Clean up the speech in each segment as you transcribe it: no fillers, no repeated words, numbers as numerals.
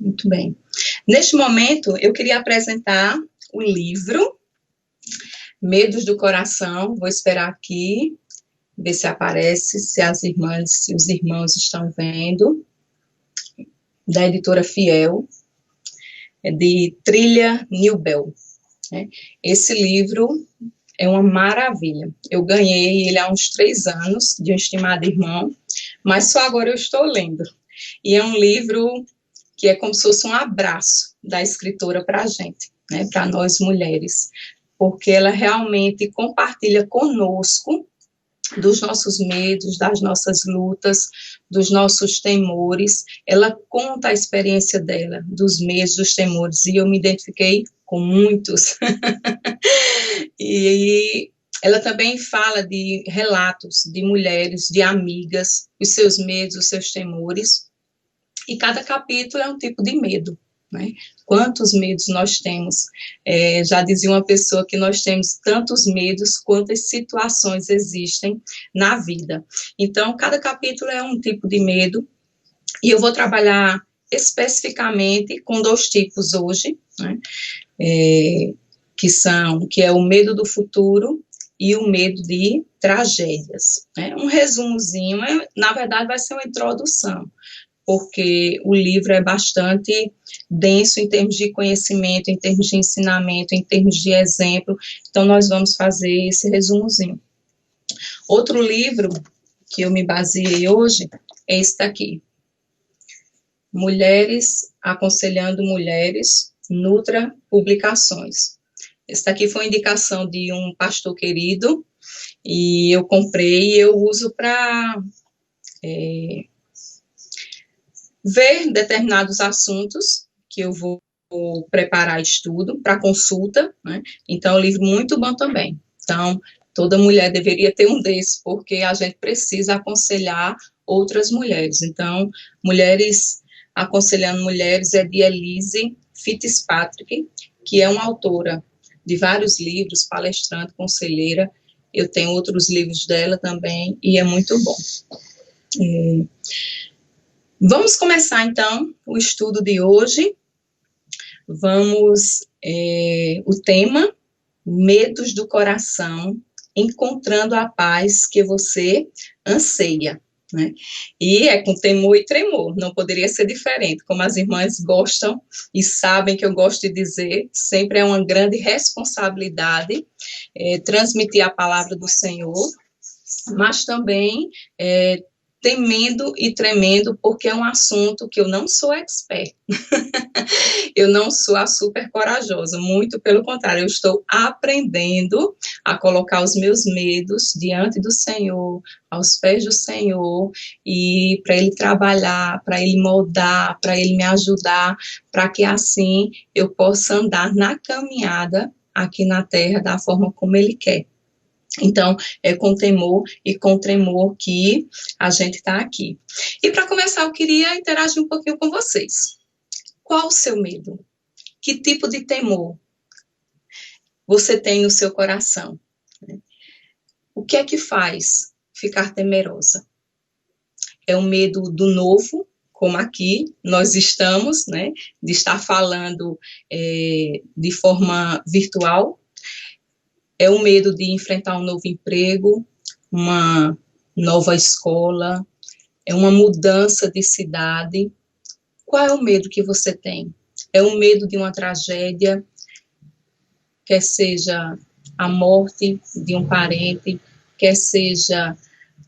Muito bem. Neste momento, eu queria apresentar o livro Medos do Coração. Vou esperar aqui, ver se aparece, se as irmãs, se os irmãos estão vendo. Da editora Fiel, de Trilha Newbell. Esse livro é uma maravilha. Eu ganhei ele há uns 3 anos, de um estimado irmão, mas só agora eu estou lendo. E é um livro que é como se fosse um abraço da escritora para a gente, né, para nós mulheres, porque ela realmente compartilha conosco dos nossos medos, das nossas lutas, dos nossos temores. Ela conta a experiência dela, dos medos, dos temores, e eu me identifiquei com muitos. E ela também fala de relatos de mulheres, de amigas, os seus medos, os seus temores, e cada capítulo é um tipo de medo, né? Quantos medos nós temos? Já dizia uma pessoa que nós temos tantos medos quantas situações existem na vida. Então, cada capítulo é um tipo de medo, e eu vou trabalhar especificamente com 2 tipos hoje, né? Que é o medo do futuro e o medo de tragédias, né? Um resumozinho, na verdade vai ser uma introdução, porque o livro é bastante denso em termos de conhecimento, em termos de ensinamento, em termos de exemplo, então nós vamos fazer esse resumozinho. Outro livro que eu me baseei hoje é esse daqui, Mulheres Aconselhando Mulheres, Nutra Publicações. Esse daqui foi uma indicação de um pastor querido, e eu comprei e eu uso para ver determinados assuntos que eu vou preparar estudo para consulta, né? Então, é um livro muito bom também. Então, toda mulher deveria ter um desses, porque a gente precisa aconselhar outras mulheres. Então, Mulheres Aconselhando Mulheres é de Elise Fitzpatrick, que é uma autora de vários livros, palestrante, conselheira. Eu tenho outros livros dela também, e é muito bom. Vamos começar, então, o estudo de hoje. O tema, Medos do Coração, encontrando a paz que você anseia, né? E é com temor e tremor, não poderia ser diferente, como as irmãs gostam e sabem que eu gosto de dizer, sempre é uma grande responsabilidade transmitir a palavra do Senhor, mas também temendo e tremendo, porque é um assunto que eu não sou expert. Eu não sou a super corajosa, muito pelo contrário, eu estou aprendendo a colocar os meus medos diante do Senhor, aos pés do Senhor, e para Ele trabalhar, para Ele moldar, para Ele me ajudar, para que assim eu possa andar na caminhada aqui na terra da forma como Ele quer. Então, é com temor e com tremor que a gente está aqui. E para começar, eu queria interagir um pouquinho com vocês. Qual o seu medo? Que tipo de temor você tem no seu coração? O que é que faz ficar temerosa? É o medo do novo, como aqui nós estamos, né, de estar falando de forma virtual? É o medo de enfrentar um novo emprego, uma nova escola, é uma mudança de cidade? Qual é o medo que você tem? É o medo de uma tragédia, quer seja a morte de um parente, quer seja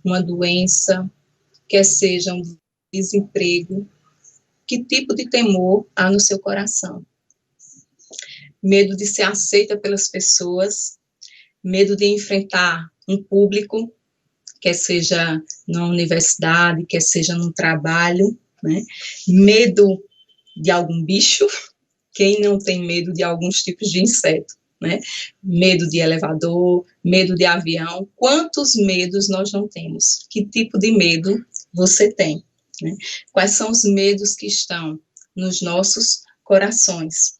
uma doença, quer seja um desemprego? Que tipo de temor há no seu coração? Medo de ser aceita pelas pessoas, medo de enfrentar um público, quer seja na universidade, quer seja no trabalho, né? Medo de algum bicho, quem não tem medo de alguns tipos de inseto, né? Medo de elevador, medo de avião, quantos medos nós não temos? Que tipo de medo você tem, né? Quais são os medos que estão nos nossos corações?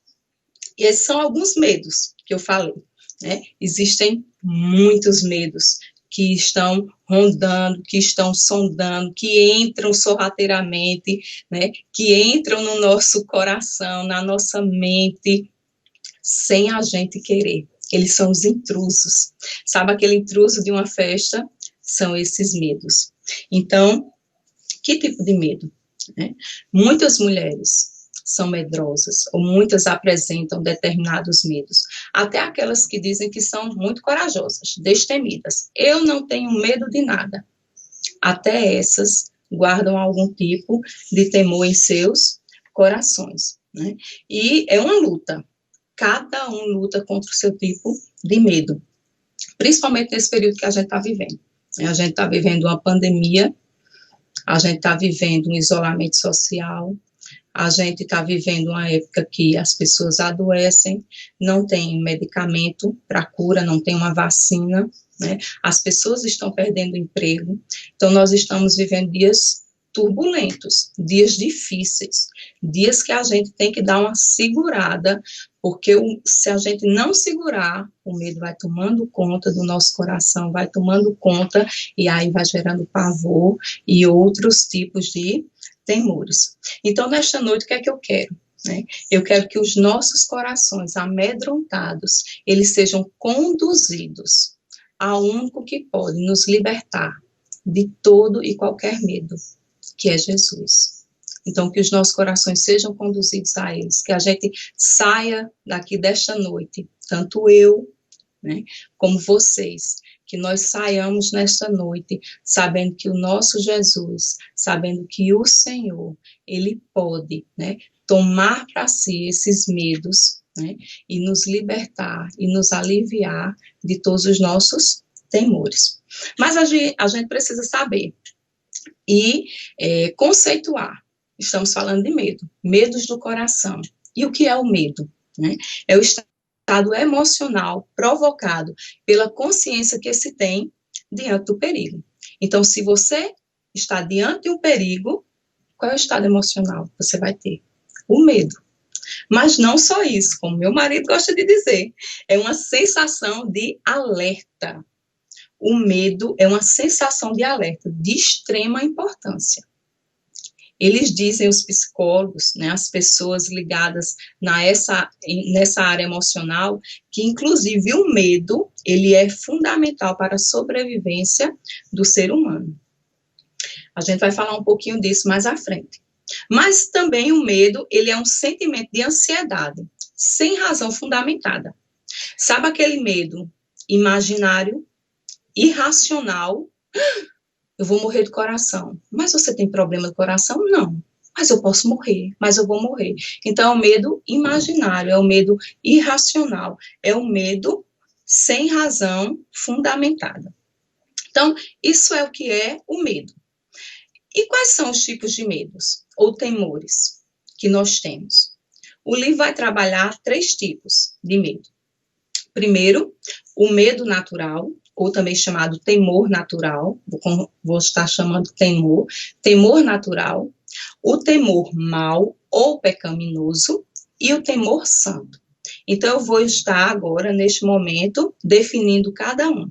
E esses são alguns medos que eu falei, né? Existem muitos medos que estão rondando, que estão sondando, que entram sorrateiramente, né, que entram no nosso coração, na nossa mente, sem a gente querer. Eles são os intrusos. Sabe aquele intruso de uma festa? São esses medos. Então, que tipo de medo? Né? Muitas mulheres são medrosas, ou muitas apresentam determinados medos, até aquelas que dizem que são muito corajosas, destemidas. Eu não tenho medo de nada. Até essas guardam algum tipo de temor em seus corações, né? E é uma luta. Cada um luta contra o seu tipo de medo, principalmente nesse período que a gente está vivendo. A gente está vivendo uma pandemia, a gente está vivendo um isolamento social, a gente está vivendo uma época que as pessoas adoecem, não tem medicamento para cura, não tem uma vacina, né? As pessoas estão perdendo emprego, então nós estamos vivendo dias turbulentos, dias difíceis, dias que a gente tem que dar uma segurada, porque se a gente não segurar, o medo vai tomando conta do nosso coração, vai tomando conta, e aí vai gerando pavor e outros tipos de temores. Então, nesta noite, o que é que eu quero? Né? Eu quero que os nossos corações amedrontados, eles sejam conduzidos ao único que pode nos libertar de todo e qualquer medo, que é Jesus. Então, que os nossos corações sejam conduzidos a eles, que a gente saia daqui desta noite, tanto eu, né, como vocês, que nós saiamos nesta noite, sabendo que o nosso Jesus, sabendo que o Senhor, Ele pode, né, tomar para si esses medos, né, e nos libertar, e nos aliviar de todos os nossos temores. Mas a gente precisa saber e conceituar. Estamos falando de medo, medos do coração. E o que é o medo? Né? É o estado emocional provocado pela consciência que se tem diante do perigo. Então, se você está diante de um perigo, qual é o estado emocional que você vai ter? O medo. Mas não só isso, como meu marido gosta de dizer, é uma sensação de alerta. O medo é uma sensação de alerta de extrema importância. Eles dizem, os psicólogos, né, as pessoas ligadas nessa área emocional, que inclusive o medo, ele é fundamental para a sobrevivência do ser humano. A gente vai falar um pouquinho disso mais à frente. Mas também o medo, ele é um sentimento de ansiedade, sem razão fundamentada. Sabe aquele medo imaginário, irracional? Eu vou morrer do coração. Mas você tem problema do coração? Não. Mas eu posso morrer, mas eu vou morrer. Então, é o medo imaginário, é o medo irracional, é o medo sem razão fundamentada. Então, isso é o que é o medo. E quais são os tipos de medos ou temores que nós temos? O livro vai trabalhar 3 tipos de medo. Primeiro, o medo natural, ou também chamado temor natural, vou estar chamando temor natural, o temor mau ou pecaminoso e o temor santo. Então, eu vou estar agora, neste momento, definindo cada um.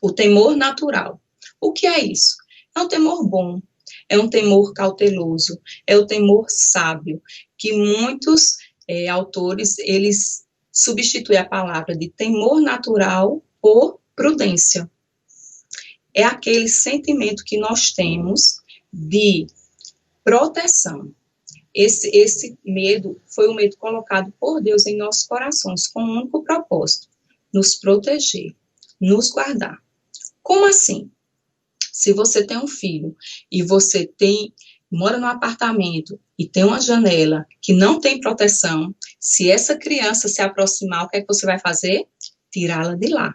O temor natural. O que é isso? É um temor bom, é um temor cauteloso, é o temor sábio, que muitos autores, eles substituem a palavra de temor natural por prudência. É aquele sentimento que nós temos de proteção. Esse medo foi o medo colocado por Deus em nossos corações com um único propósito: nos proteger, nos guardar. Como assim? Se você tem um filho e você mora num apartamento e tem uma janela que não tem proteção, se essa criança se aproximar, o que é que você vai fazer? Tirá-la de lá.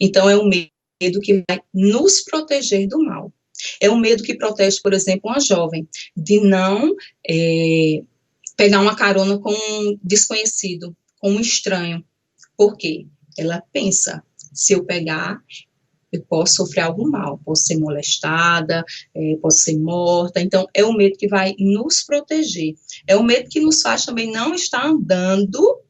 Então, é um medo que vai nos proteger do mal. É um medo que protege, por exemplo, uma jovem de não pegar uma carona com um desconhecido, com um estranho. Por quê? Ela pensa, se eu pegar, eu posso sofrer algum mal, posso ser molestada, posso ser morta. Então, é um medo que vai nos proteger. É um medo que nos faz também não estar andando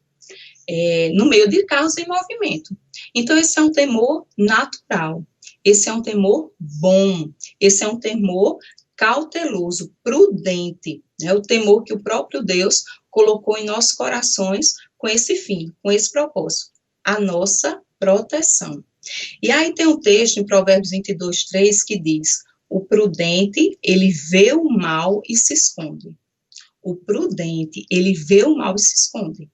no meio de carros em movimento. Então, esse é um temor natural. Esse é um temor bom, esse é um temor cauteloso, prudente, né? O temor que o próprio Deus colocou em nossos corações com esse fim, com esse propósito, a nossa proteção. E aí tem um texto em Provérbios 22:3 que diz: o prudente, ele vê o mal e se esconde. O prudente, ele vê o mal e se esconde.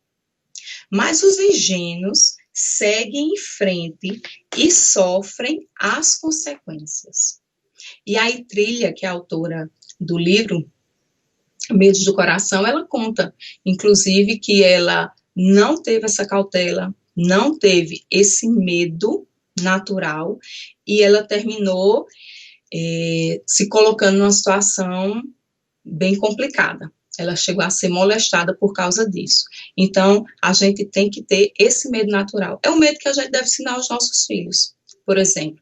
Mas os ingênuos seguem em frente e sofrem as consequências. E aí Trilha, que é a autora do livro Medos do Coração, ela conta, inclusive, que ela não teve essa cautela, não teve esse medo natural, e ela terminou se colocando numa situação bem complicada. Ela chegou a ser molestada por causa disso. Então, a gente tem que ter esse medo natural. É o medo que a gente deve ensinar aos nossos filhos. Por exemplo,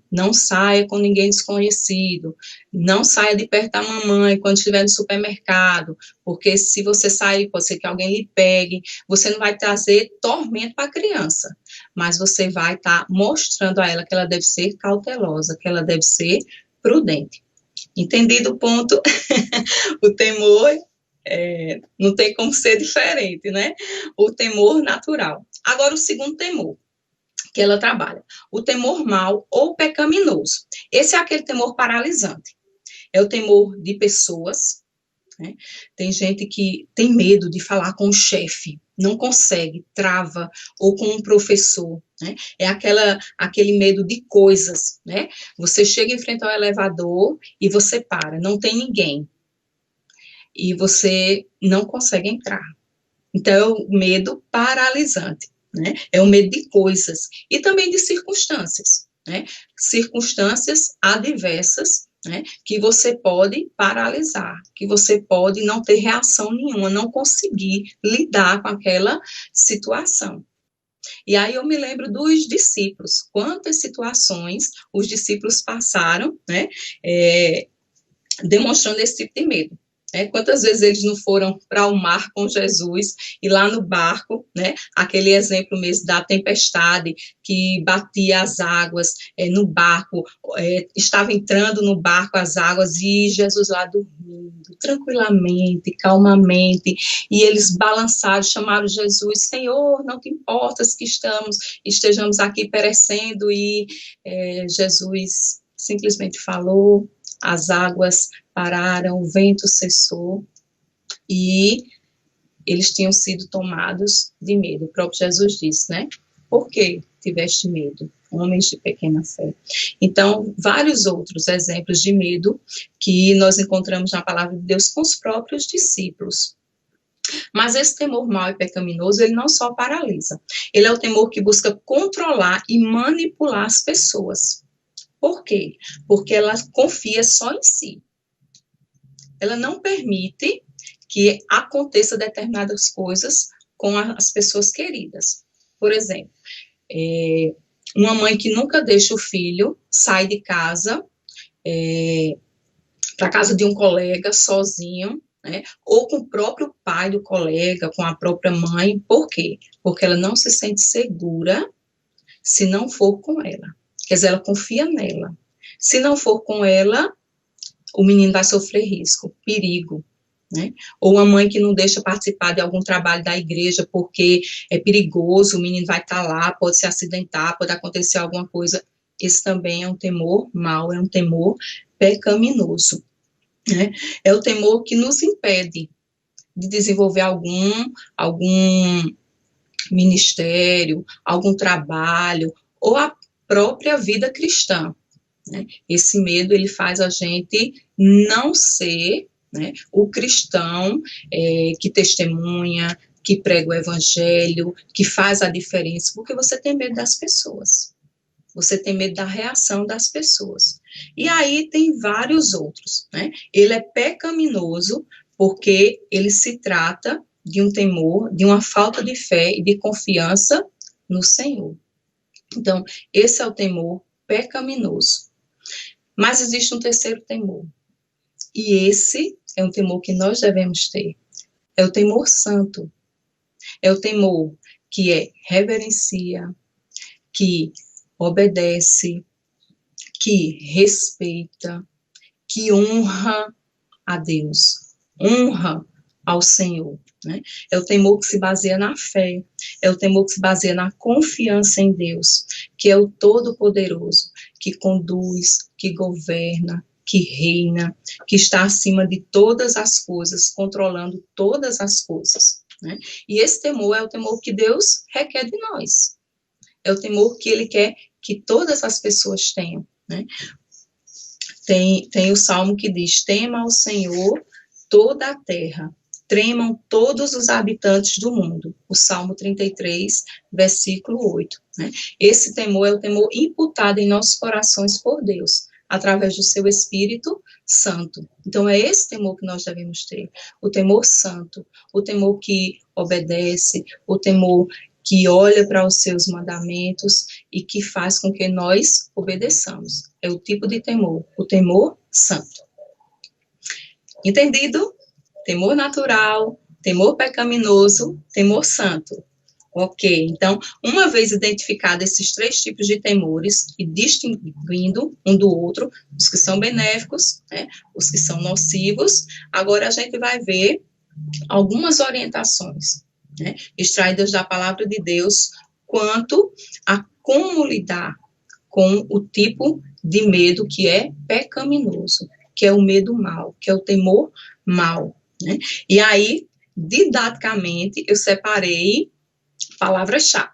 não saia com ninguém desconhecido, não saia de perto da mamãe quando estiver no supermercado, porque se você sair, pode ser que alguém lhe pegue, você não vai trazer tormento para a criança, mas você vai estar mostrando a ela que ela deve ser cautelosa, que ela deve ser prudente. Entendido o ponto? O temor não tem como ser diferente, né? O temor natural. Agora, o segundo temor que ela trabalha, o temor mau ou pecaminoso. Esse é aquele temor paralisante. É o temor de pessoas, né? Tem gente que tem medo de falar com o chefe, não consegue, trava, ou com um professor, né? É aquele medo de coisas, né? Você chega em frente ao elevador e você para, não tem ninguém, e você não consegue entrar. Então, é o medo paralisante, né? É o medo de coisas e também de circunstâncias, né? Circunstâncias adversas, né? Que você pode paralisar, que você pode não ter reação nenhuma, não conseguir lidar com aquela situação. E aí eu me lembro dos discípulos, quantas situações os discípulos passaram, né? Demonstrando esse tipo de medo. Quantas vezes eles não foram para o mar com Jesus e lá no barco, né, aquele exemplo mesmo da tempestade que batia as águas no barco, estava entrando no barco as águas e Jesus lá dormindo, tranquilamente, calmamente, e eles balançaram, chamaram Jesus: Senhor, não te importas que estejamos aqui perecendo, e Jesus simplesmente falou, as águas pararam, o vento cessou e eles tinham sido tomados de medo. O próprio Jesus disse, né? Por que tiveste medo, homens de pequena fé? Então, vários outros exemplos de medo que nós encontramos na palavra de Deus com os próprios discípulos. Mas esse temor mau e pecaminoso, ele não só paralisa, ele é o temor que busca controlar e manipular as pessoas. Por quê? Porque ela confia só em si. Ela não permite que aconteça determinadas coisas com as pessoas queridas. Por exemplo, uma mãe que nunca deixa o filho sai de casa para casa de um colega sozinho, né, ou com o próprio pai do colega, com a própria mãe. Por quê? Porque ela não se sente segura se não for com ela. Quer dizer, ela confia nela. Se não for com ela, o menino vai sofrer risco, perigo, né? Ou uma mãe que não deixa participar de algum trabalho da igreja porque é perigoso, o menino vai estar lá, pode se acidentar, pode acontecer alguma coisa. Esse também é um temor mau, é um temor pecaminoso, né? É o temor que nos impede de desenvolver algum ministério, algum trabalho, ou a própria vida cristã, né? Esse medo, ele faz a gente não ser, né, o cristão que testemunha, que prega o evangelho, que faz a diferença, porque você tem medo das pessoas. Você tem medo da reação das pessoas. E aí tem vários outros, né? Ele é pecaminoso porque ele se trata de um temor, de uma falta de fé e de confiança no Senhor. Então, esse é o temor pecaminoso. Mas existe um terceiro temor. E esse é um temor que nós devemos ter. É o temor santo. É o temor que reverencia, que obedece, que respeita, que honra a Deus, honra ao Senhor, né? É o temor que se baseia na fé, é o temor que se baseia na confiança em Deus, que é o Todo-Poderoso, que conduz, que governa, que reina, que está acima de todas as coisas, controlando todas as coisas, né? E esse temor é o temor que Deus requer de nós, é o temor que Ele quer que todas as pessoas tenham, né? Tem o Salmo que diz, tema ao Senhor toda a terra, tremam todos os habitantes do mundo. O Salmo 33, versículo 8. Né? Esse temor é o temor imputado em nossos corações por Deus, através do seu Espírito Santo. Então, é esse temor que nós devemos ter. O temor santo, o temor que obedece, o temor que olha para os seus mandamentos e que faz com que nós obedeçamos. É o tipo de temor, o temor santo. Entendido? Temor natural, temor pecaminoso, temor santo. Ok, então, uma vez identificados esses três tipos de temores e distinguindo um do outro, os que são benéficos, né, os que são nocivos, agora a gente vai ver algumas orientações, né, extraídas da palavra de Deus, quanto a como lidar com o tipo de medo que é pecaminoso, que é o medo mau, que é o temor mau, né? E aí, didaticamente, eu separei palavras-chave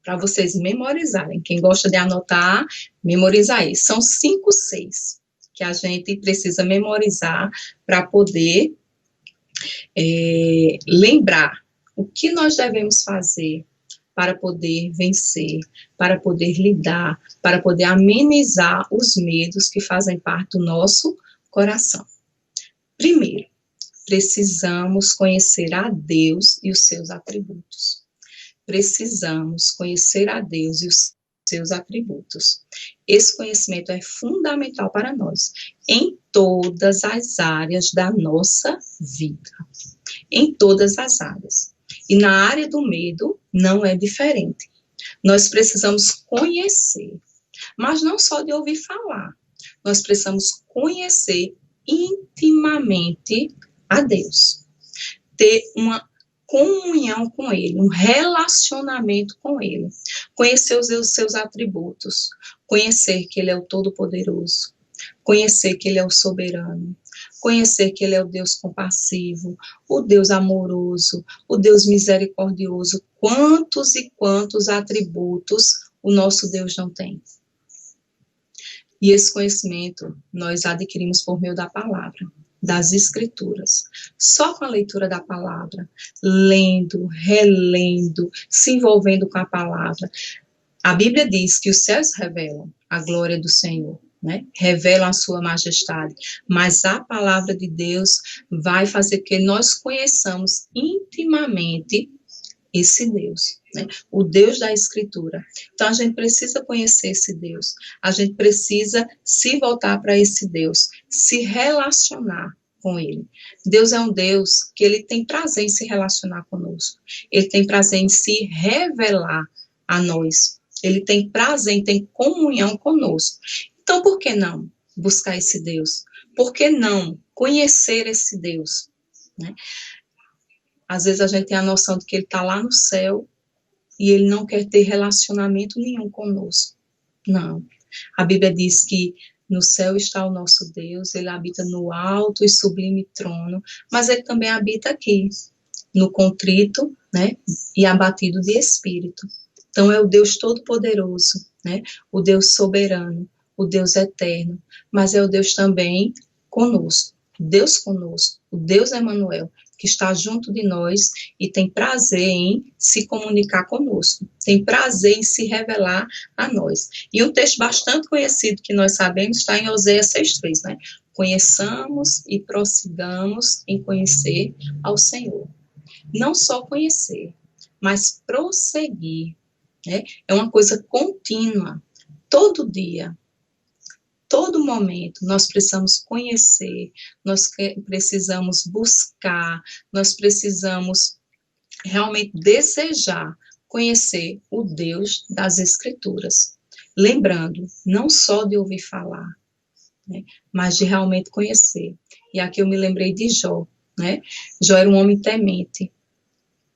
para vocês memorizarem. Quem gosta de anotar, memoriza aí. São 5, 6 que a gente precisa memorizar para poder lembrar o que nós devemos fazer para poder vencer, para poder lidar, para poder amenizar os medos que fazem parte do nosso coração. Primeiro, precisamos conhecer a Deus e os seus atributos. Precisamos conhecer a Deus e os seus atributos. Esse conhecimento é fundamental para nós, em todas as áreas da nossa vida. Em todas as áreas. E na área do medo, não é diferente. Nós precisamos conhecer, mas não só de ouvir falar. Nós precisamos conhecer intimamente a Deus. Ter uma comunhão com Ele, um relacionamento com Ele. Conhecer os seus atributos. Conhecer que Ele é o Todo-Poderoso. Conhecer que Ele é o Soberano. Conhecer que Ele é o Deus compassivo, o Deus amoroso, o Deus misericordioso. Quantos e quantos atributos o nosso Deus não tem? E esse conhecimento nós adquirimos por meio da palavra, das escrituras. Só com a leitura da palavra, lendo, relendo, se envolvendo com a palavra. A Bíblia diz que os céus revelam a glória do Senhor, né? Revelam a sua majestade, mas a palavra de Deus vai fazer que nós conheçamos intimamente esse Deus, né? O Deus da Escritura. Então, a gente precisa conhecer esse Deus, a gente precisa se voltar para esse Deus, se relacionar com Ele. Deus é um Deus que Ele tem prazer em se relacionar conosco, Ele tem prazer em se revelar a nós, Ele tem prazer em ter comunhão conosco. Então, por que não buscar esse Deus? Por que não conhecer esse Deus? Né? Às vezes a gente tem a noção de que Ele está lá no céu e Ele não quer ter relacionamento nenhum conosco. Não. A Bíblia diz que no céu está o nosso Deus, Ele habita no alto e sublime trono, mas Ele também habita aqui, no contrito, né, e abatido de espírito. Então, é o Deus Todo-Poderoso, né, o Deus soberano, o Deus eterno, mas é o Deus também conosco, o Deus Emanuel, que está junto de nós e tem prazer em se comunicar conosco, tem prazer em se revelar a nós. E um texto bastante conhecido que nós sabemos está em Oséias 6:3, né? Conheçamos e prossigamos em conhecer ao Senhor. Não só conhecer, mas prosseguir, né? É uma coisa contínua, todo dia. Todo momento, nós precisamos conhecer, nós precisamos buscar, nós precisamos realmente desejar conhecer o Deus das Escrituras. lembrando, não só de ouvir falar, né, mas de realmente conhecer. E aqui eu me lembrei de Jó, né? Jó era um homem temente,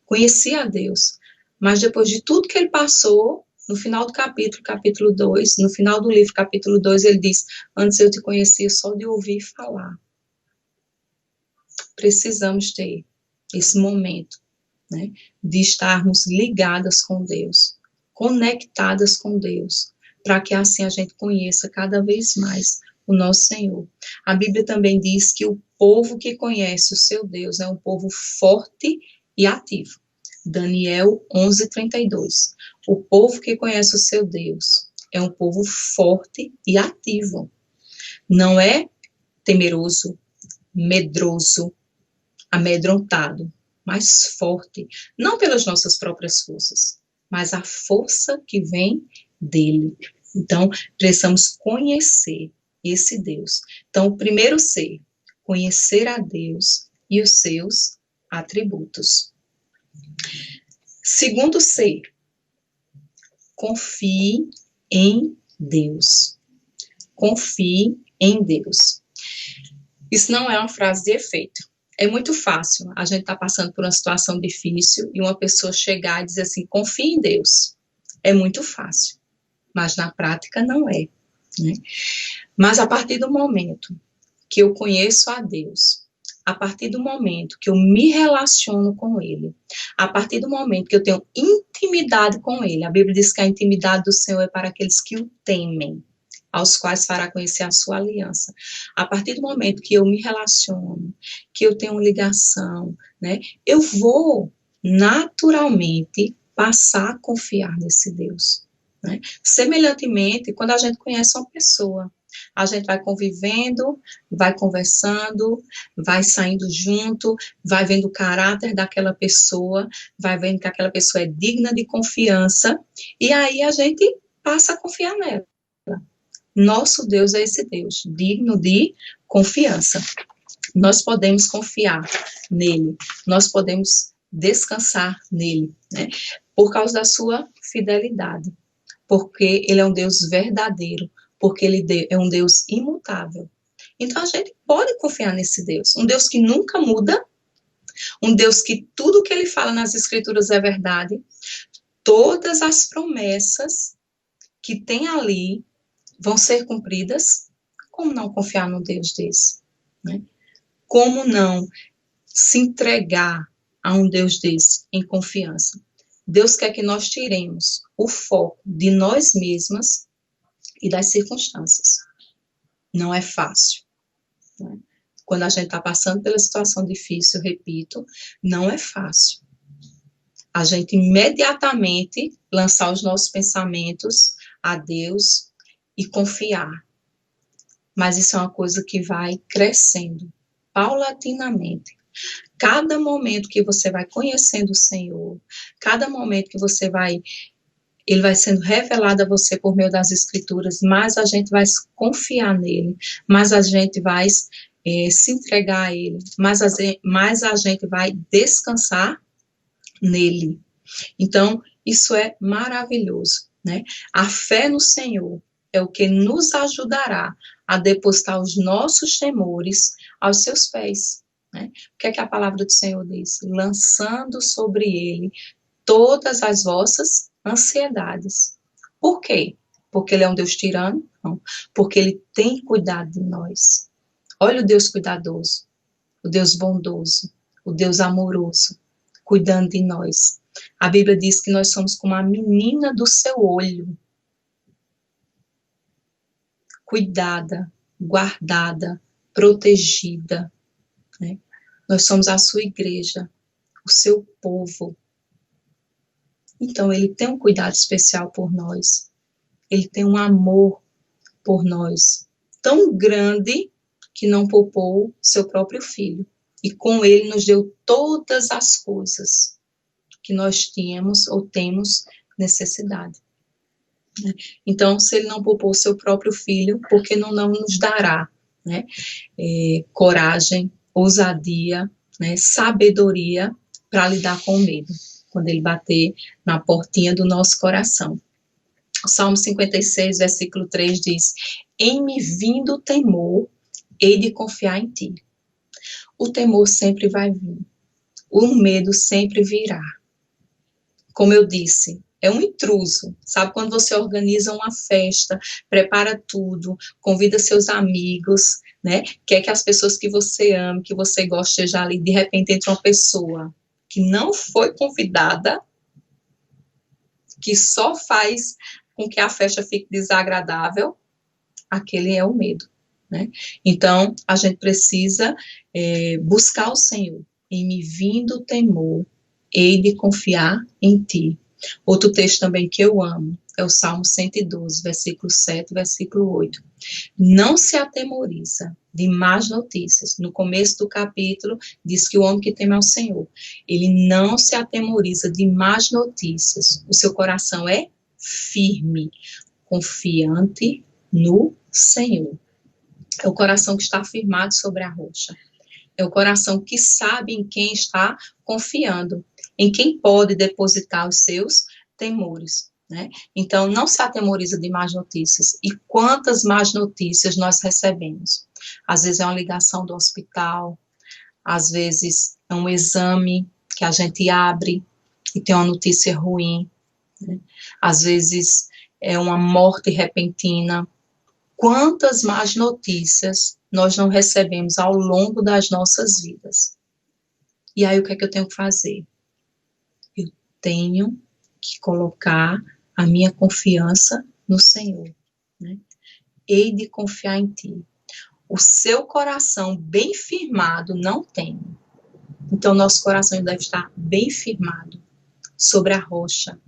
conhecia a Deus, mas depois de tudo que ele passou, no final do capítulo 2, no final do livro, capítulo 2, ele diz, antes eu te conhecia só de ouvir falar. Precisamos ter esse momento, né, de estarmos ligadas com Deus, conectadas com Deus, para que assim a gente conheça cada vez mais o nosso Senhor. A Bíblia também diz que o povo que conhece o seu Deus é um povo forte e ativo. Daniel 11:32. O povo que conhece o seu Deus é um povo forte e ativo. Não é temeroso, medroso, amedrontado, mas forte, não pelas nossas próprias forças, mas a força que vem dele. Então, precisamos conhecer esse Deus. Então, o primeiro ser, conhecer a Deus e os seus atributos. Segundo ser, confie em Deus. Confie em Deus. Isso não é uma frase de efeito. É muito fácil a gente estar passando por uma situação difícil e uma pessoa chegar e dizer assim, confie em Deus. É muito fácil, mas na prática não é, né? Mas a partir do momento que eu conheço a Deus, a partir do momento que eu me relaciono com Ele, a partir do momento que eu tenho intimidade com Ele, a Bíblia diz que a intimidade do Senhor é para aqueles que o temem, aos quais fará conhecer a sua aliança. A partir do momento que eu me relaciono, que eu tenho ligação, né, eu vou naturalmente passar a confiar nesse Deus, né? Semelhantemente, quando a gente conhece uma pessoa, a gente vai convivendo, vai conversando, vai saindo junto, vai vendo o caráter daquela pessoa, vai vendo que aquela pessoa é digna de confiança, e aí a gente passa a confiar nela. Nosso Deus é esse Deus, digno de confiança. Nós podemos confiar nele, nós podemos descansar nele, né? Por causa da sua fidelidade, porque ele é um Deus verdadeiro, porque ele é um Deus imutável. Então a gente pode confiar nesse Deus, um Deus que nunca muda, um Deus que tudo que ele fala nas Escrituras é verdade, todas as promessas que tem ali vão ser cumpridas. Como não confiar num Deus desse, né? Como não se entregar a um Deus desse em confiança? Deus quer que nós tiremos o foco de nós mesmas e das circunstâncias. Não é fácil, né? Quando a gente está passando pela situação difícil, repito, não é fácil. A gente imediatamente lançar os nossos pensamentos a Deus e confiar. Mas isso é uma coisa que vai crescendo paulatinamente. Cada momento que você vai conhecendo o Senhor, cada momento que você vai, ele vai sendo revelado a você por meio das Escrituras, mais a gente vai confiar nele, mais a gente vai se entregar a ele, mais a gente vai descansar nele. Então, isso é maravilhoso, né? A fé no Senhor é o que nos ajudará a depositar os nossos temores aos seus pés, né? O que é que a palavra do Senhor diz? Lançando sobre ele todas as vossas ansiedades. Por quê? Porque ele é um Deus tirano? Não. Porque ele tem cuidado de nós. Olha o Deus cuidadoso, o Deus bondoso, o Deus amoroso, cuidando de nós. A Bíblia diz que nós somos como a menina do seu olho, cuidada, guardada, protegida, né? Nós somos a sua igreja, o seu povo. Então, ele tem um cuidado especial por nós. Ele tem um amor por nós tão grande que não poupou seu próprio filho. E com ele nos deu todas as coisas que nós tínhamos ou temos necessidade. Então, se ele não poupou seu próprio filho, por que não nos dará, né, coragem, ousadia, né, sabedoria para lidar com o medo, quando ele bater na portinha do nosso coração? O Salmo 56, versículo 3 diz: em me vindo o temor, hei de confiar em ti. O temor sempre vai vir. O medo sempre virá. Como eu disse, é um intruso. Sabe quando você organiza uma festa, prepara tudo, convida seus amigos, né? Quer que as pessoas que você ama, que você gosta estejam ali, de repente entra uma pessoa que não foi convidada, que só faz com que a festa fique desagradável, aquele é o medo, né? Então, a gente precisa buscar o Senhor. Em me vindo o temor, hei de confiar em ti. Outro texto também que eu amo é o Salmo 112, versículo 7, versículo 8. Não se atemoriza de más notícias. No começo do capítulo, diz que o homem que teme ao Senhor, ele não se atemoriza de más notícias. O seu coração é firme, confiante no Senhor. É o coração que está firmado sobre a rocha. É o coração que sabe em quem está confiando, em quem pode depositar os seus temores, né? Então, não se atemoriza de más notícias. E quantas más notícias nós recebemos? Às vezes é uma ligação do hospital, às vezes é um exame que a gente abre e tem uma notícia ruim, né? Às vezes é uma morte repentina. Quantas más notícias nós não recebemos ao longo das nossas vidas? E aí, o que é que eu tenho que fazer? Eu tenho que colocar a minha confiança no Senhor, né? Hei de confiar em ti. O seu coração bem firmado não teme. Então, nosso coração deve estar bem firmado sobre a rocha,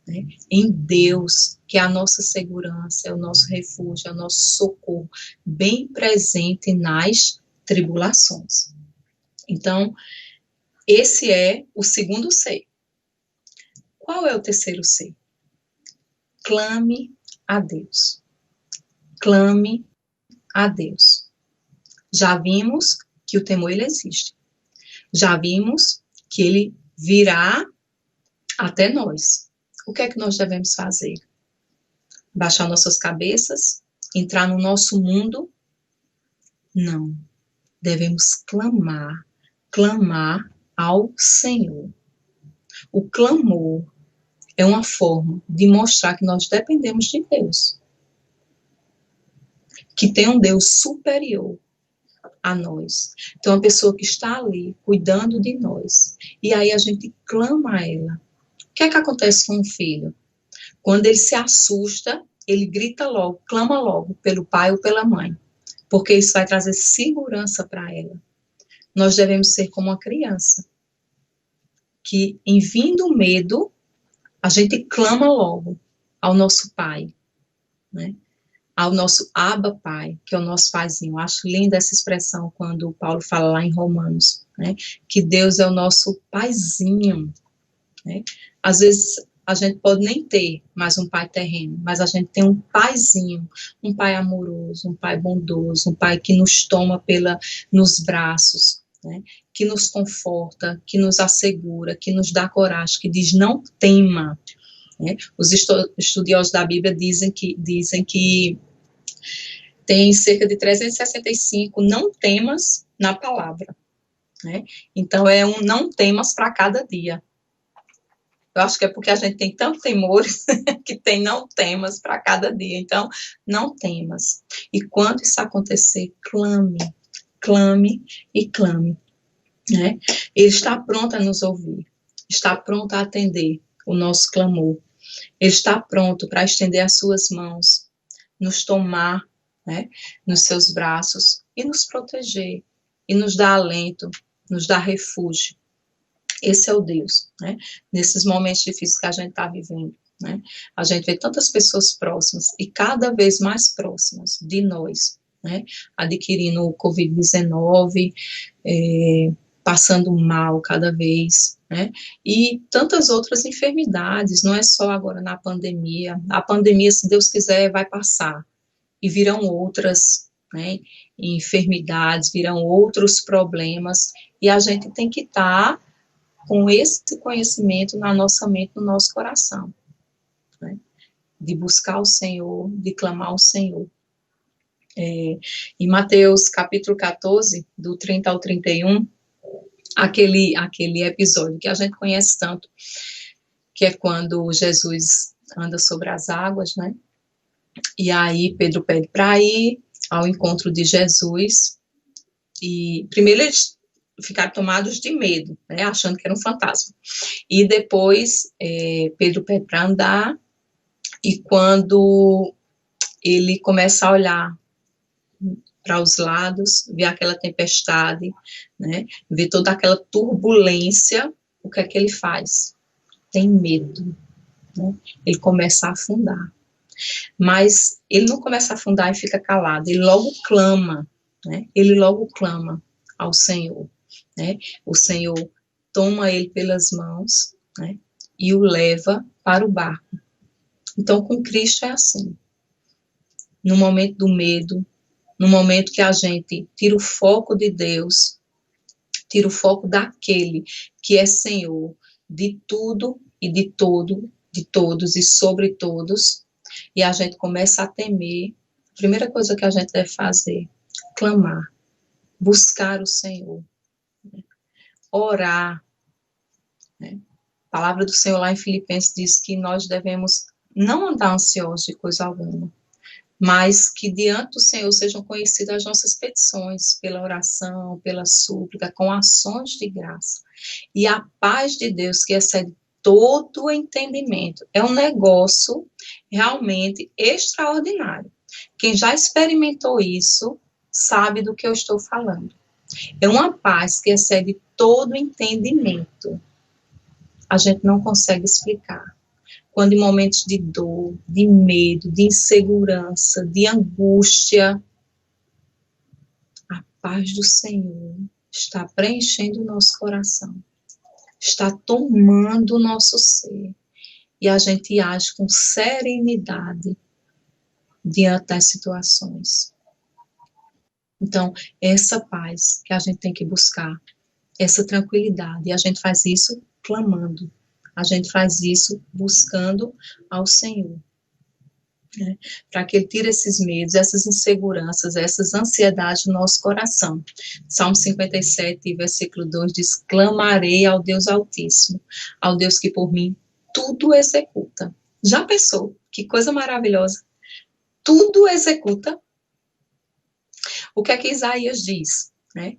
né? Em Deus, que é a nossa segurança, é o nosso refúgio, é o nosso socorro, bem presente nas tribulações. Então, esse é o segundo C. Qual é o terceiro C? Clame a Deus. Clame a Deus. Já vimos que o temor, ele existe. Já vimos que ele virá até nós. O que é que nós devemos fazer? Baixar nossas cabeças? Entrar no nosso mundo? Não. Devemos clamar. Clamar ao Senhor. O clamor é uma forma de mostrar que nós dependemos de Deus. Que tem um Deus superior a nós. Tem uma pessoa que está ali, cuidando de nós. E aí a gente clama a ela. O que é que acontece com um filho? Quando ele se assusta, ele grita logo, clama logo pelo pai ou pela mãe. Porque isso vai trazer segurança para ela. Nós devemos ser como uma criança. Que, em vindo o medo, a gente clama logo ao nosso pai, né? Ao nosso Abba Pai, que é o nosso paizinho. Eu acho linda essa expressão quando Paulo fala lá em Romanos, né? Que Deus é o nosso paizinho, né? Às vezes a gente pode nem ter mais um pai terreno, mas a gente tem um paizinho, um pai amoroso, um pai bondoso, um pai que nos toma nos braços, né? Que nos conforta, que nos assegura, que nos dá coragem, que diz não tema, né? Os estudiosos da Bíblia dizem que tem cerca de 365 não temas na palavra, né? Então, é um não temas para cada dia. Eu acho que é porque a gente tem tantos temores que tem não temas para cada dia. Então, não temas. E quando isso acontecer, clame, clame e clame, né? Ele está pronto a nos ouvir, está pronto a atender o nosso clamor. Ele está pronto para estender as suas mãos, nos tomar, né, nos seus braços e nos proteger, e nos dar alento, nos dar refúgio. Esse é o Deus, né? Nesses momentos difíceis que a gente está vivendo, né? A gente vê tantas pessoas próximas e cada vez mais próximas de nós, né? Adquirindo o Covid-19, passando mal cada vez, né? E tantas outras enfermidades, não é só agora na pandemia. A pandemia, se Deus quiser, vai passar. E virão outras, né, enfermidades, virão outros problemas, e a gente tem que estar com esse conhecimento na nossa mente, no nosso coração, né? de buscar o Senhor, de clamar ao Senhor. Em Mateus capítulo 14, do 30 ao 31, aquele episódio que a gente conhece tanto, que é quando Jesus anda sobre as águas, né? E aí Pedro pede para ir ao encontro de Jesus, e primeiro eles ficaram tomados de medo, né, achando que era um fantasma, e depois Pedro pede para andar, e quando ele começa a olhar para os lados, vê aquela tempestade, né, vê toda aquela turbulência, o que é que ele faz? Tem medo, né? Ele começa a afundar. Mas ele não começa a afundar e fica calado, ele logo clama, né? Ele logo clama ao Senhor, né? O Senhor toma ele pelas mãos, né? E o leva para o barco. Então, com Cristo é assim. No momento do medo, no momento que a gente tira o foco de Deus, tira o foco daquele que é Senhor de tudo e de todo, de todos e sobre todos, e a gente começa a temer, a primeira coisa que a gente deve fazer, clamar, buscar o Senhor, né? Orar, né? A palavra do Senhor lá em Filipenses diz que nós devemos não andar ansiosos de coisa alguma, mas que diante do Senhor sejam conhecidas as nossas petições, pela oração, pela súplica, com ações de graça. E a paz de Deus, que excede todo o entendimento, é um negócio realmente extraordinário. Quem já experimentou isso, sabe do que eu estou falando. É uma paz que excede todo o entendimento. A gente não consegue explicar. Quando em momentos de dor, de medo, de insegurança, de angústia, a paz do Senhor está preenchendo o nosso coração, está tomando o nosso ser, e a gente age com serenidade diante das situações. Então, essa paz que a gente tem que buscar, essa tranquilidade, e a gente faz isso clamando, a gente faz isso buscando ao Senhor, né, para que Ele tire esses medos, essas inseguranças, essas ansiedades do nosso coração. Salmo 57, versículo 2 diz: clamarei ao Deus Altíssimo, ao Deus que por mim tudo executa. Já pensou? Que coisa maravilhosa. Tudo executa. O que é que Isaías diz? Né?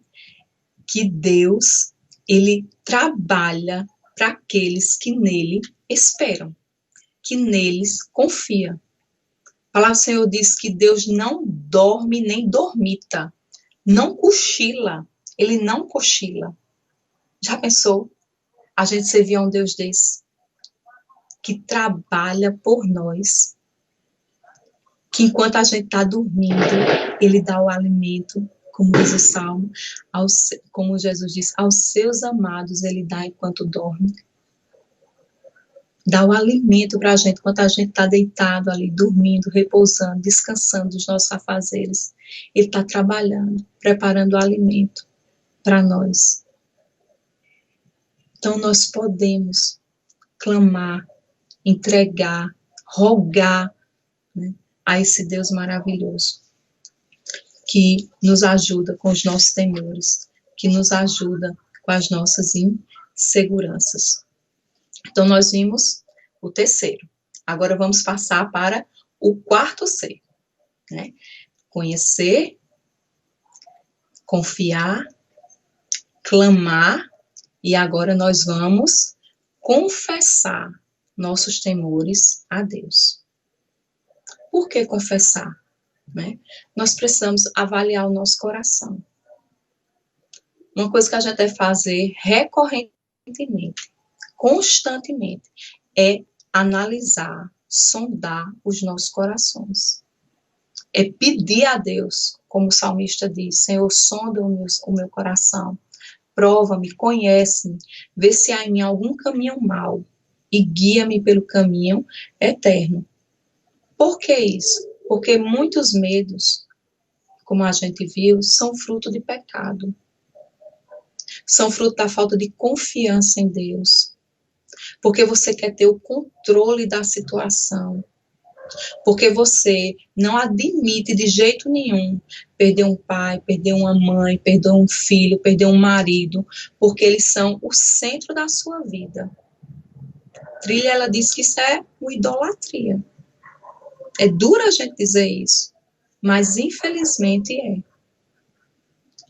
Que Deus, Ele trabalha para aqueles que nele esperam, que neles confia. A palavra do Senhor diz que Deus não dorme nem dormita, não cochila, Ele não cochila. Já pensou? A gente servir a um Deus desse, que trabalha por nós, que enquanto a gente está dormindo, Ele dá o alimento, como diz o Salmo, como Jesus diz, aos seus amados Ele dá enquanto dorme. Dá o alimento para a gente enquanto a gente está deitado ali, dormindo, repousando, descansando dos nossos afazeres. Ele está trabalhando, preparando o alimento para nós. Então nós podemos clamar, entregar, rogar, né, a esse Deus maravilhoso, que nos ajuda com os nossos temores, que nos ajuda com as nossas inseguranças. Então, nós vimos o terceiro. Agora vamos passar para o quarto C, né? Conhecer, confiar, clamar, e agora nós vamos confessar nossos temores a Deus. Por que confessar? Né? Nós precisamos avaliar o nosso coração. Uma coisa que a gente deve fazer recorrentemente, constantemente, é analisar, sondar os nossos corações. É pedir a Deus, como o salmista diz: Senhor, sonda o meu coração, prova-me, conhece-me, vê se há em mim algum caminho mau e guia-me pelo caminho eterno. Por que isso? Porque muitos medos, como a gente viu, são fruto de pecado. São fruto da falta de confiança em Deus. Porque você quer ter o controle da situação. Porque você não admite de jeito nenhum perder um pai, perder uma mãe, perder um filho, perder um marido, porque eles são o centro da sua vida. Trilha, ela diz que isso é uma idolatria. É duro a gente dizer isso, mas infelizmente é.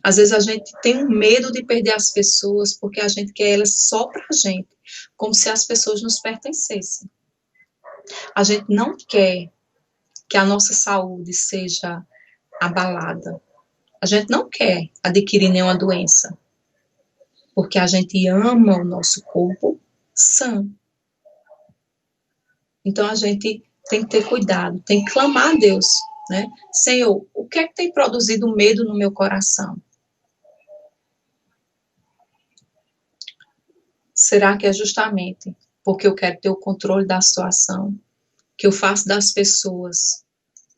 Às vezes a gente tem um medo de perder as pessoas porque a gente quer elas só pra gente, como se as pessoas nos pertencessem. A gente não quer que a nossa saúde seja abalada. A gente não quer adquirir nenhuma doença, porque a gente ama o nosso corpo sã. Então a gente tem que ter cuidado, tem que clamar a Deus, né? Senhor, o que é que tem produzido medo no meu coração? Será que é justamente porque eu quero ter o controle da situação, que eu faço das pessoas,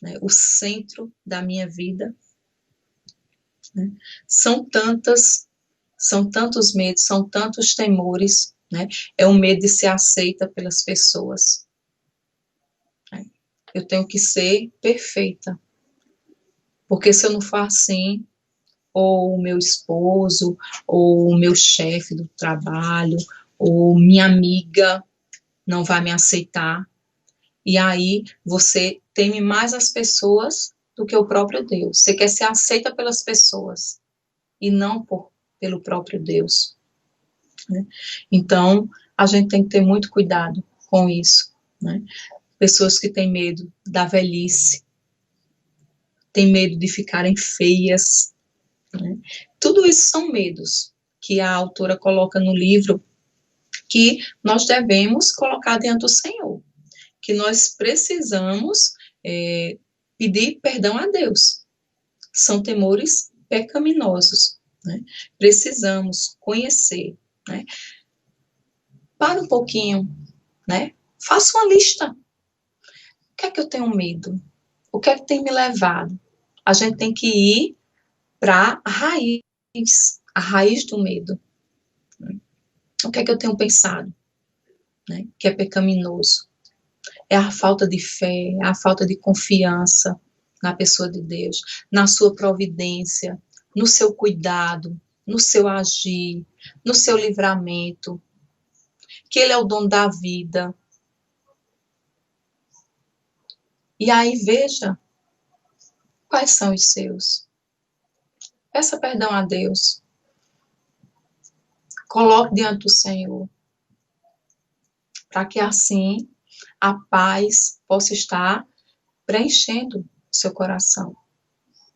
né, o centro da minha vida? Né? São tantos medos, são tantos temores, né? É o medo de ser aceita pelas pessoas. Né? Eu tenho que ser perfeita, porque se eu não for assim, ou o meu esposo, ou o meu chefe do trabalho, ou minha amiga não vai me aceitar. E aí você teme mais as pessoas do que o próprio Deus. Você quer ser aceita pelas pessoas e não pelo próprio Deus. Né? Então, a gente tem que ter muito cuidado com isso. Né? Pessoas que têm medo da velhice, têm medo de ficarem feias. Né? Tudo isso são medos que a autora coloca no livro que nós devemos colocar diante do Senhor, que nós precisamos pedir perdão a Deus. São temores pecaminosos, né? Precisamos conhecer, né? Para um pouquinho, né? Faça uma lista. O que é que eu tenho medo? O que é que tem me levado? A gente tem que ir para a raiz do medo. O que é que eu tenho pensado, né? Que é pecaminoso? É a falta de fé, é a falta de confiança na pessoa de Deus, na sua providência, no seu cuidado, no seu agir, no seu livramento, que Ele é o dono da vida. E aí veja quais são os seus. Peça perdão a Deus. Coloque diante do Senhor, para que assim a paz possa estar preenchendo o seu coração.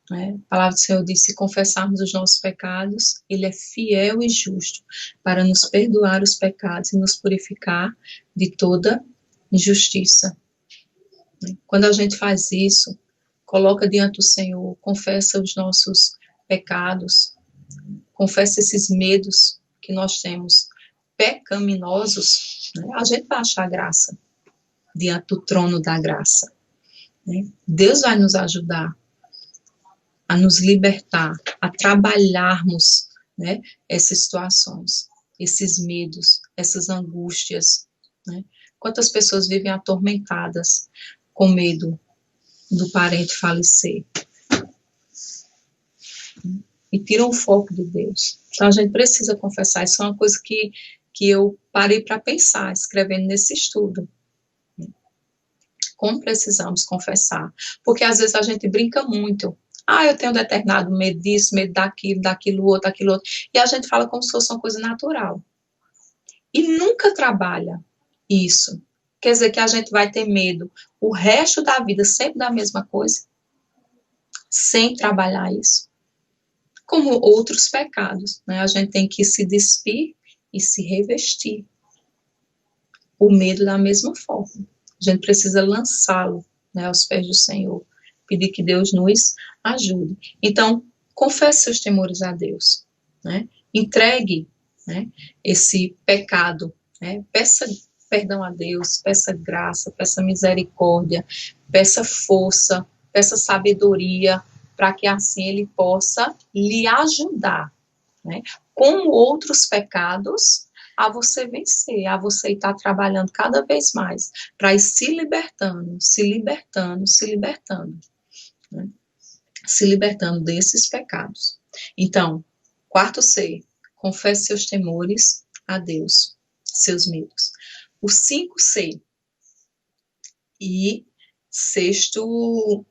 Né? A palavra do Senhor diz: se confessarmos os nossos pecados, Ele é fiel e justo para nos perdoar os pecados e nos purificar de toda injustiça. Quando a gente faz isso, coloca diante do Senhor, confessa os nossos pecados, confessa esses medos que nós temos pecaminosos, né? A gente vai achar graça diante do trono da graça. Né? Deus vai nos ajudar a nos libertar, a trabalharmos, né, essas situações, esses medos, essas angústias. Né? Quantas pessoas vivem atormentadas com medo do parente falecer? E tiram o foco de Deus. Então a gente precisa confessar. Isso é uma coisa que eu parei para pensar, escrevendo nesse estudo. Como precisamos confessar? Porque às vezes a gente brinca muito. Eu tenho determinado medo disso, medo daquilo outro. E a gente fala como se fosse uma coisa natural. E nunca trabalha isso. Quer dizer que a gente vai ter medo o resto da vida sempre da mesma coisa, sem trabalhar isso. Como outros pecados, né? A gente tem que se despir e se revestir. O medo da mesma forma. A gente precisa lançá-lo, né, aos pés do Senhor. Pedir que Deus nos ajude. Então, confesse seus temores a Deus. Né? Entregue, né, esse pecado. Né? Peça perdão a Deus, peça graça, peça misericórdia, peça força, peça sabedoria, para que assim Ele possa lhe ajudar. Né? Como outros pecados, a você vencer, a você estar trabalhando cada vez mais para ir se libertando, se libertando, se libertando, né? Se libertando desses pecados. Então, quarto C, confesse seus temores a Deus, seus medos. O 5C e sexto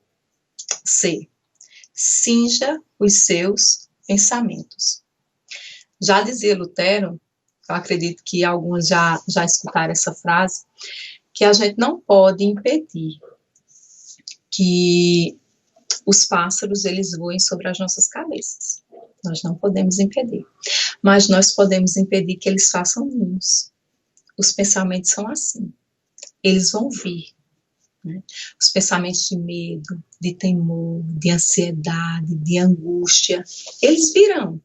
C, cinja os seus pensamentos. Já dizia Lutero, eu acredito que alguns já escutaram essa frase, que a gente não pode impedir que os pássaros, eles voem sobre as nossas cabeças. Nós não podemos impedir. Mas nós podemos impedir que eles façam ninhos. Os pensamentos são assim. Eles vão vir, né? Os pensamentos de medo, de temor, de ansiedade, de angústia, eles virão.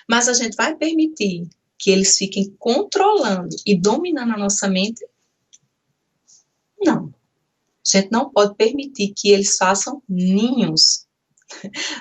Mas a gente vai permitir que eles fiquem controlando e dominando a nossa mente? Não. A gente não pode permitir que eles façam ninhos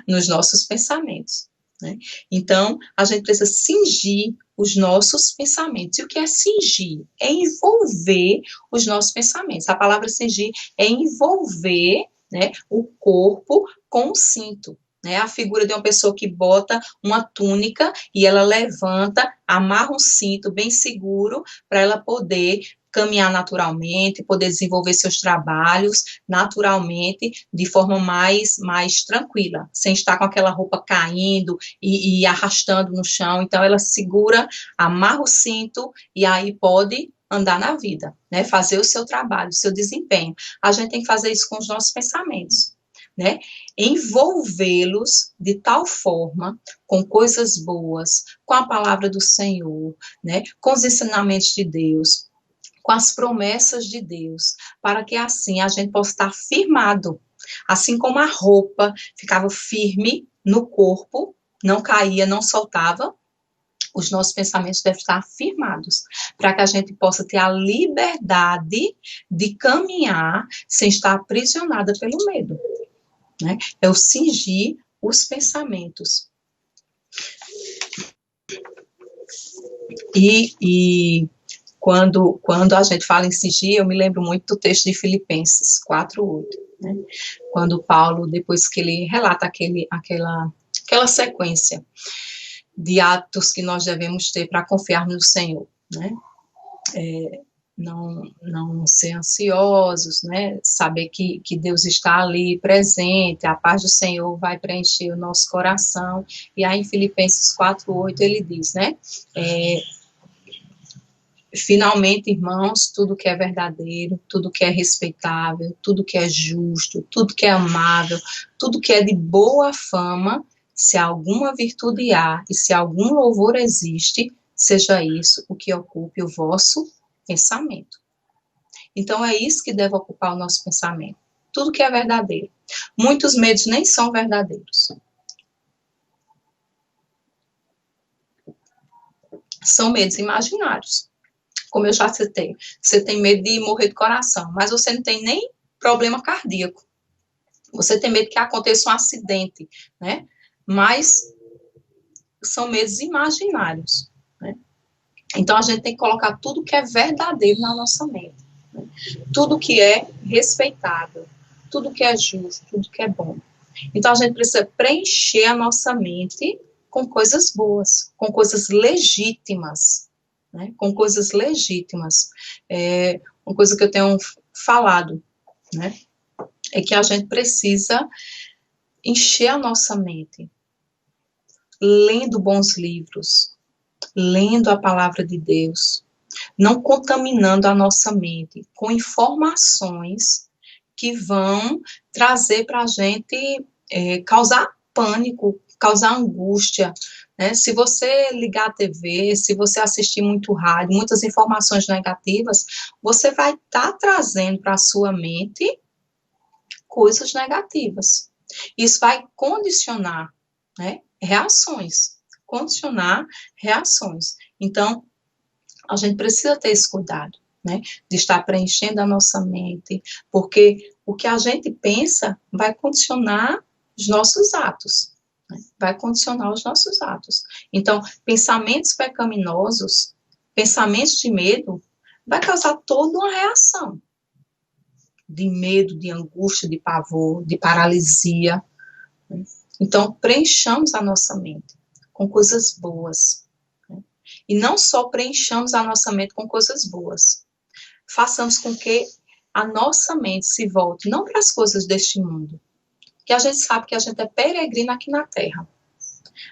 nos nossos pensamentos, né? Então, a gente precisa cingir os nossos pensamentos. E o que é cingir? É envolver os nossos pensamentos. A palavra cingir é envolver, né, o corpo com o cinto. Né, a figura de uma pessoa que bota uma túnica e ela levanta, amarra um cinto bem seguro para ela poder caminhar naturalmente, poder desenvolver seus trabalhos naturalmente, de forma mais tranquila, sem estar com aquela roupa caindo e arrastando no chão. Então, ela segura, amarra o cinto e aí pode andar na vida, né, fazer o seu trabalho, o seu desempenho. A gente tem que fazer isso com os nossos pensamentos, né, envolvê-los de tal forma, com coisas boas, com a palavra do Senhor, né, com os ensinamentos de Deus, com as promessas de Deus, para que assim a gente possa estar firmado, assim como a roupa ficava firme no corpo, não caía, não soltava, os nossos pensamentos devem estar firmados, para que a gente possa ter a liberdade de caminhar sem estar aprisionada pelo medo, né? É o cingir os pensamentos. Quando a gente fala em cingir, eu me lembro muito do texto de Filipenses 4:8, né? Quando Paulo, depois que ele relata aquela sequência de atos que nós devemos ter para confiar no Senhor, né? Não ser ansiosos, né? Saber que Deus está ali presente, a paz do Senhor vai preencher o nosso coração. E aí em Filipenses 4:8 ele diz, né? Finalmente, irmãos, tudo que é verdadeiro, tudo que é respeitável, tudo que é justo, tudo que é amável, tudo que é de boa fama, se alguma virtude há e se algum louvor existe, seja isso o que ocupe o vosso pensamento. Então, é isso que deve ocupar o nosso pensamento. Tudo que é verdadeiro. Muitos medos nem são verdadeiros. São medos imaginários. Como eu já citei, você tem medo de morrer de coração, mas você não tem nem problema cardíaco. Você tem medo que aconteça um acidente, né? Mas são medos imaginários, né? Então, a gente tem que colocar tudo que é verdadeiro na nossa mente, né? Tudo que é respeitável, tudo que é justo, tudo que é bom. Então, a gente precisa preencher a nossa mente com coisas boas, com coisas legítimas, né? Com coisas legítimas. Uma coisa que eu tenho falado, né? É que a gente precisa encher a nossa mente lendo bons livros, lendo a palavra de Deus, não contaminando a nossa mente com informações que vão trazer para a gente causar pânico, causar angústia, né? Se você ligar a TV, se você assistir muito rádio, muitas informações negativas, você vai estar trazendo para a sua mente coisas negativas. Isso vai condicionar, né, reações, condicionar reações. Então, a gente precisa ter esse cuidado, né, de estar preenchendo a nossa mente, porque o que a gente pensa vai condicionar os nossos atos, né, vai condicionar os nossos atos. Então, pensamentos pecaminosos Pensamentos de medo vai causar toda uma reação de medo, de angústia, de pavor, de paralisia. Então, preenchamos a nossa mente com coisas boas. E não só preenchamos a nossa mente com coisas boas. Façamos com que a nossa mente se volte não para as coisas deste mundo, que a gente sabe que a gente é peregrino aqui na Terra,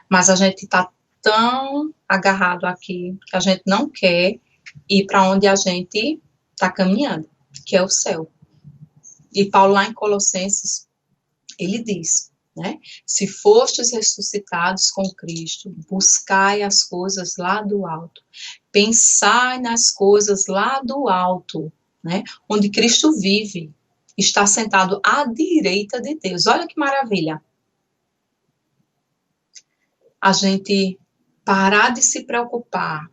mas a gente está tão agarrado aqui que a gente não quer ir para onde a gente está caminhando, que é o céu. E Paulo, lá em Colossenses, ele diz, né? Se fostes ressuscitados com Cristo, buscai as coisas lá do alto, pensai nas coisas lá do alto, né? Onde Cristo vive, está sentado à direita de Deus. Olha que maravilha. A gente parar de se preocupar,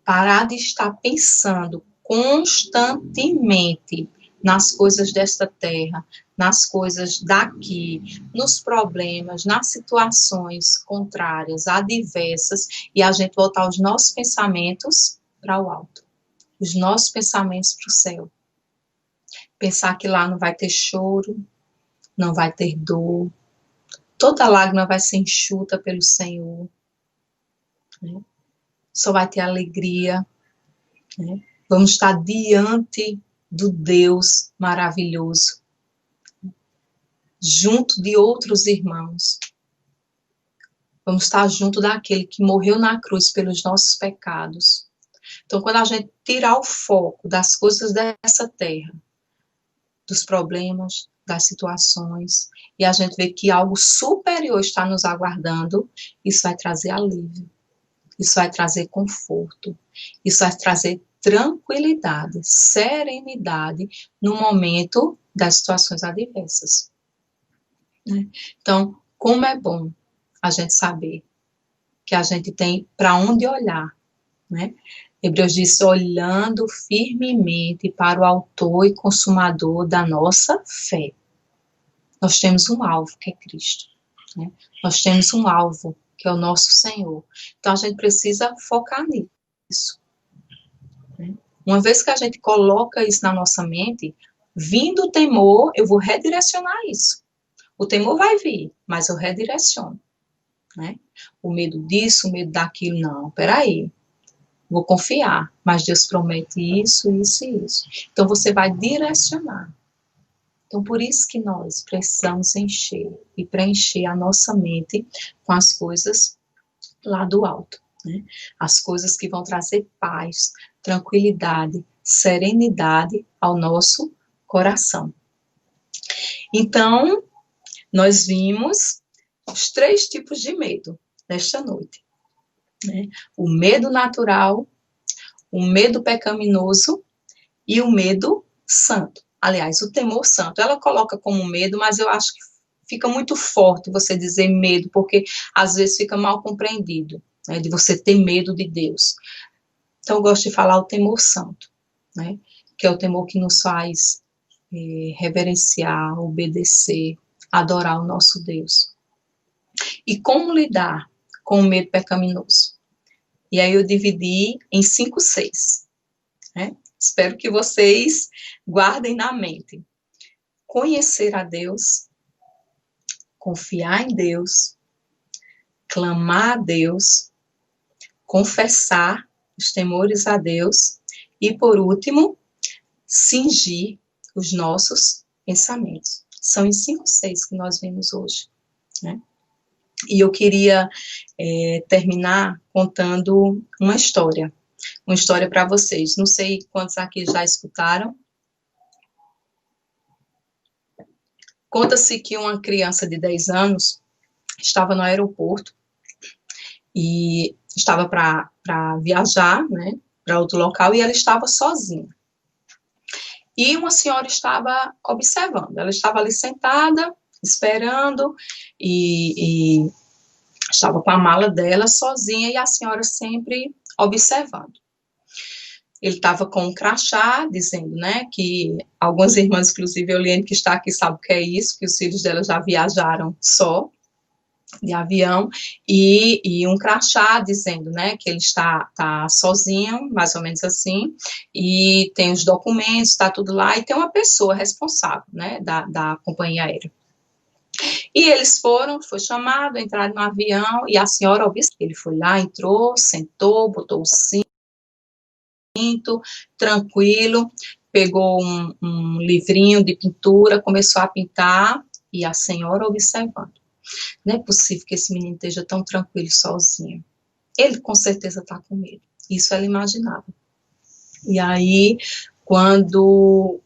parar de estar pensando constantemente nas coisas desta terra, nas coisas daqui, nos problemas, nas situações contrárias, adversas, e a gente voltar os nossos pensamentos para o alto, os nossos pensamentos para o céu. Pensar que lá não vai ter choro, não vai ter dor, toda lágrima vai ser enxuta pelo Senhor, né? Só vai ter alegria, né? Vamos estar diante do Deus maravilhoso, junto de outros irmãos. Vamos estar junto daquele que morreu na cruz pelos nossos pecados. Então, quando a gente tirar o foco das coisas dessa terra, dos problemas, das situações, e a gente vê que algo superior está nos aguardando, isso vai trazer alívio, isso vai trazer conforto, isso vai trazer tranquilidade, serenidade no momento das situações adversas. Então, como é bom a gente saber que a gente tem para onde olhar, né? Hebreus diz, olhando firmemente para o autor e consumador da nossa fé. Nós temos um alvo, que é Cristo, né? Nós temos um alvo, que é o nosso Senhor. Então, a gente precisa focar nisso. Né? Uma vez que a gente coloca isso na nossa mente, vindo o temor, eu vou redirecionar isso. O temor vai vir, mas eu redireciono, né? O medo disso, o medo daquilo, não, peraí. Vou confiar, mas Deus promete isso, isso e isso. Então, você vai direcionar. Então, por isso que nós precisamos encher e preencher a nossa mente com as coisas lá do alto, né? As coisas que vão trazer paz, tranquilidade, serenidade ao nosso coração. Então, nós vimos os 3 tipos de medo nesta noite, né? O medo natural, o medo pecaminoso e o medo santo. Aliás, o temor santo, ela coloca como medo, mas eu acho que fica muito forte você dizer medo, porque às vezes fica mal compreendido, né, de você ter medo de Deus. Então, eu gosto de falar o temor santo, né, que é o temor que nos faz reverenciar, obedecer, adorar o nosso Deus. E como lidar com o medo pecaminoso? E aí eu dividi em 5 6, né? Espero que vocês guardem na mente. Conhecer a Deus, confiar em Deus, clamar a Deus, confessar os temores a Deus e, por último, cingir os nossos pensamentos. São em 5 6 que nós vemos hoje, né? E eu queria terminar contando uma história para vocês. Não sei quantos aqui já escutaram. Conta-se que uma criança de 10 anos estava no aeroporto e estava para viajar, né, para outro local, e ela estava sozinha. E uma senhora estava observando, ela estava ali sentada, esperando, e estava com a mala dela sozinha, e a senhora sempre observando. Ele estava com um crachá, dizendo, né, que algumas irmãs, inclusive a Eliane, que está aqui, sabe o que é isso, que os filhos dela já viajaram só. de avião, e um crachá dizendo, né, que ele está sozinho, mais ou menos assim, e tem os documentos, está tudo lá, e tem uma pessoa responsável, né, da companhia aérea. E eles foi chamado, entraram no avião, e a senhora observou, ele foi lá, entrou, sentou, botou o cinto, tranquilo, pegou um livrinho de pintura, começou a pintar, e a senhora observando. Não é possível que esse menino esteja tão tranquilo sozinho. Ele com certeza está com medo. Isso ela imaginava. E aí, quando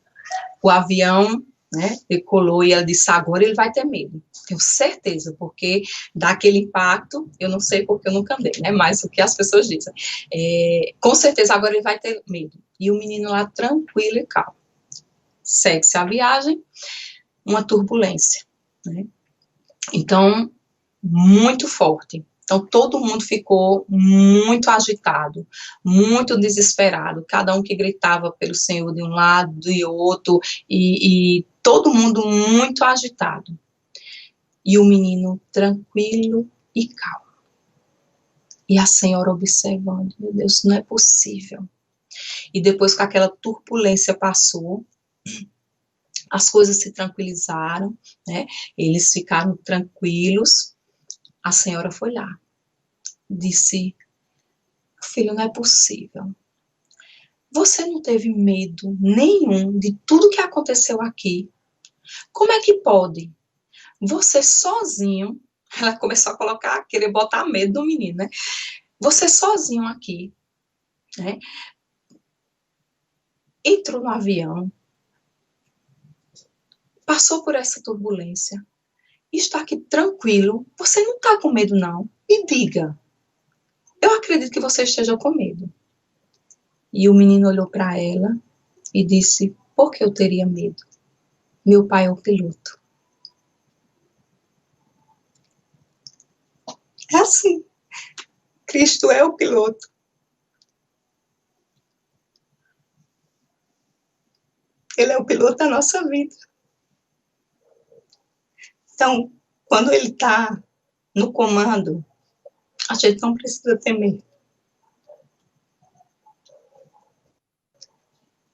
o avião, né, decolou, e ela disse, agora ele vai ter medo. Tenho certeza, porque daquele impacto, eu não sei porque eu nunca andei, né, mas o que as pessoas dizem. Com certeza agora ele vai ter medo. E o menino lá tranquilo e calmo. Segue-se a viagem, uma turbulência, né? Então, muito forte. Então, todo mundo ficou muito agitado, muito desesperado, cada um que gritava pelo Senhor de um lado e outro, e todo mundo muito agitado. E o menino tranquilo e calmo. E a senhora observando, meu Deus, não é possível. E depois que aquela turbulência passou, as coisas se tranquilizaram, né? Eles ficaram tranquilos. A senhora foi lá, disse, filho, não é possível. Você não teve medo nenhum de tudo que aconteceu aqui? Como é que pode? Você sozinho, ela começou a colocar, querer botar medo do menino, né? Você sozinho aqui, né? Entrou no avião, passou por essa turbulência, está aqui tranquilo, você não está com medo não? Me diga, eu acredito que você esteja com medo. E o menino olhou para ela e disse, por que eu teria medo? Meu pai é o piloto. É assim, Cristo é o piloto. Ele é o piloto da nossa vida. Então, quando ele está no comando, a gente não precisa temer.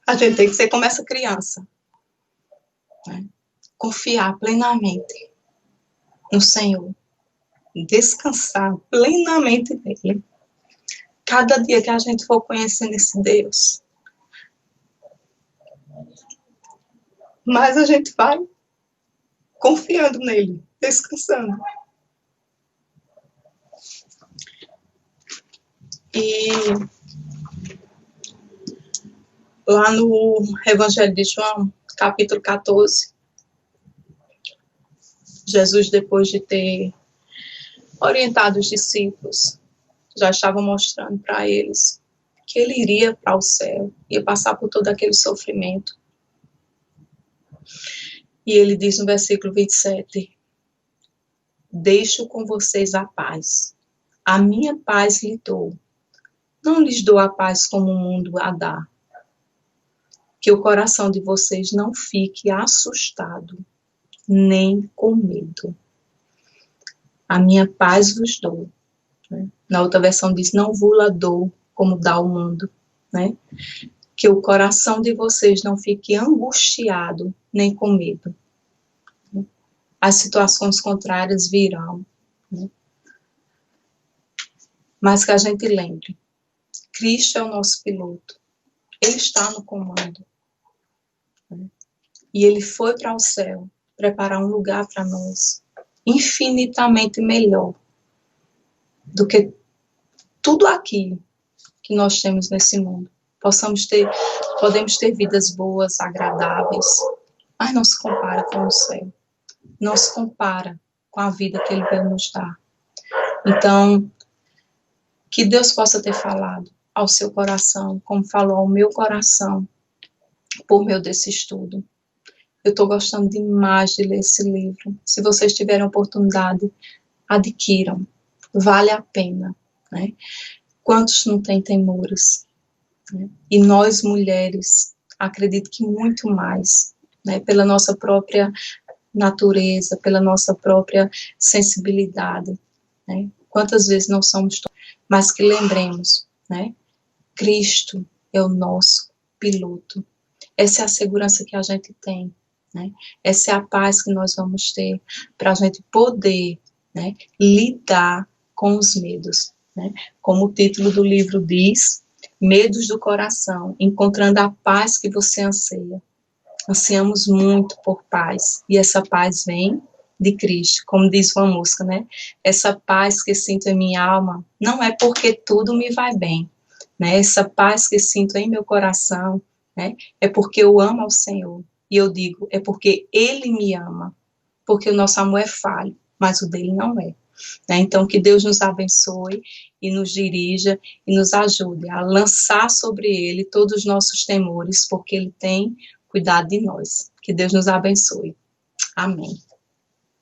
A gente tem que ser como essa criança, né? Confiar plenamente no Senhor, descansar plenamente nele. Cada dia que a gente for conhecendo esse Deus, mais a gente vai confiando nele, descansando. E lá no Evangelho de João, capítulo 14, Jesus, depois de ter orientado os discípulos, já estava mostrando para eles que ele iria para o céu, ia passar por todo aquele sofrimento. E ele diz no versículo 27, deixo com vocês a paz. A minha paz lhe dou. Não lhes dou a paz como o mundo a dá. Que o coração de vocês não fique assustado, nem com medo. A minha paz vos dou. Na outra versão diz, não vos dou como dá o mundo, né? Que o coração de vocês não fique angustiado, nem com medo. As situações contrárias virão, né? Mas que a gente lembre, Cristo é o nosso piloto, ele está no comando, né? E ele foi para o céu, preparar um lugar para nós, infinitamente melhor do que tudo aquilo que nós temos nesse mundo. Podemos ter vidas boas, agradáveis, mas não se compara com o céu. Não se compara com a vida que ele veio nos dar. Então, que Deus possa ter falado ao seu coração, como falou ao meu coração, por meio desse estudo. Eu estou gostando demais de ler esse livro. Se vocês tiverem oportunidade, adquiram. Vale a pena, né? Quantos não têm temores? Né? E nós, mulheres, acredito que muito mais, né? Pela nossa própria natureza, pela nossa própria sensibilidade, né? Quantas vezes não somos, mas que lembremos, né? Cristo é o nosso piloto. Essa é a segurança que a gente tem, né? Essa é a paz que nós vamos ter para a gente poder, né, lidar com os medos, né? Como o título do livro diz, medos do coração, encontrando a paz que você anseia. Ansiamos muito por paz, e essa paz vem de Cristo, como diz uma música, né? Essa paz que sinto em minha alma não é porque tudo me vai bem, né? Essa paz que sinto em meu coração, né? É porque eu amo ao Senhor. E eu digo, é porque Ele me ama, porque o nosso amor é falho, mas o dele não é. Né? Então, que Deus nos abençoe e nos dirija e nos ajude a lançar sobre Ele todos os nossos temores, porque Ele tem cuidado de nós. Que Deus nos abençoe. Amém.